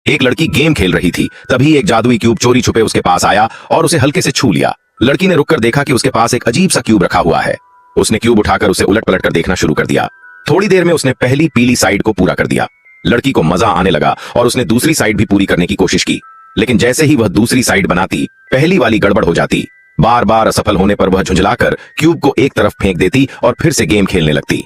एक लड़की गेम खेल रही थी, तभी एक जादुई क्यूब चोरी छुपे उसके पास आया और उसे हल्के से छू लिया। लड़की ने रुककर देखा कि उसके पास एक अजीब सा क्यूब रखा हुआ है। उसने क्यूब उठाकर उसे उलट पलट कर देखना शुरू कर दिया। थोड़ी देर में उसने पहली पीली साइड को पूरा कर दिया। लड़की को मजा आने लगा और उसने दूसरी साइड भी पूरी करने की कोशिश की, लेकिन जैसे ही वह दूसरी साइड बनाती, पहली वाली गड़बड़ हो जाती। बार बार असफल होने पर वह झुंझलाकर क्यूब को एक तरफ फेंक देती और फिर से गेम खेलने लगती।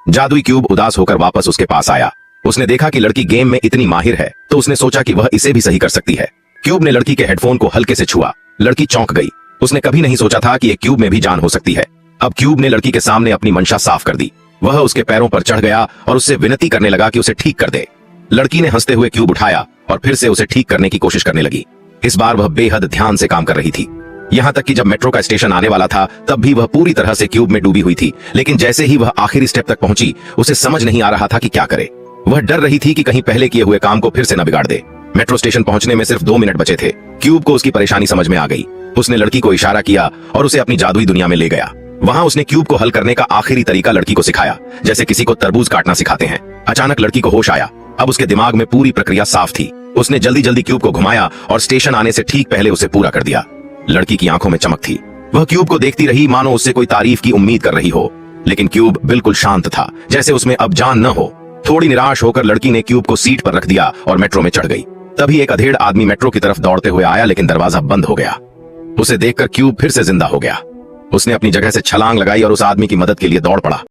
जादुई क्यूब उदास होकर वापस उसके पास आया। उसने देखा कि लड़की गेम में इतनी माहिर है, तो उसने सोचा कि वह इसे भी सही कर सकती है। क्यूब ने लड़की के हेडफोन को हल्के से छुआ। लड़की चौंक गई। उसने कभी नहीं सोचा था कि एक क्यूब में भी जान हो सकती है। अब क्यूब ने लड़की के सामने अपनी मंशा साफ कर दी। वह उसके पैरों पर चढ़ गया और उससे विनती करने लगा कि उसे ठीक कर दे। लड़की ने हंसते हुए क्यूब उठाया और फिर से उसे ठीक करने की कोशिश करने लगी। इस बार वह बेहद ध्यान से काम कर रही थी। यहाँ तक कि जब मेट्रो का स्टेशन आने वाला था, तब भी वह पूरी तरह से क्यूब में डूबी हुई थी। लेकिन जैसे ही वह आखिरी स्टेप तक पहुंची, उसे समझ नहीं आ रहा था कि क्या करे। वह डर रही थी कि कहीं पहले किए हुए काम को फिर से न बिगाड़ दे। मेट्रो स्टेशन पहुंचने में सिर्फ 2 मिनट बचे थे। क्यूब को उसकी परेशानी समझ में आ गई। उसने लड़की को इशारा किया और उसे अपनी जादुई दुनिया में ले गया। वहां उसने क्यूब को हल करने का आखिरी तरीका लड़की को सिखाया, जैसे किसी को तरबूज काटना सिखाते हैं। अचानक लड़की को होश आया। अब उसके दिमाग में पूरी प्रक्रिया साफ थी। उसने जल्दी जल्दी क्यूब को घुमाया और स्टेशन आने से ठीक पहले उसे पूरा कर दिया। लड़की की आंखों में चमक थी। वह क्यूब को देखती रही मानो उससे कोई तारीफ की उम्मीद कर रही हो, लेकिन क्यूब बिल्कुल शांत था, जैसे उसमें अब जान न हो। थोड़ी निराश होकर लड़की ने क्यूब को सीट पर रख दिया और मेट्रो में चढ़ गई। तभी एक अधेड़ आदमी मेट्रो की तरफ दौड़ते हुए आया, लेकिन दरवाजा बंद हो गया। उसे देखकर क्यूब फिर से जिंदा हो गया। उसने अपनी जगह से छलांग लगाई और उस आदमी की मदद के लिए दौड़ पड़ा।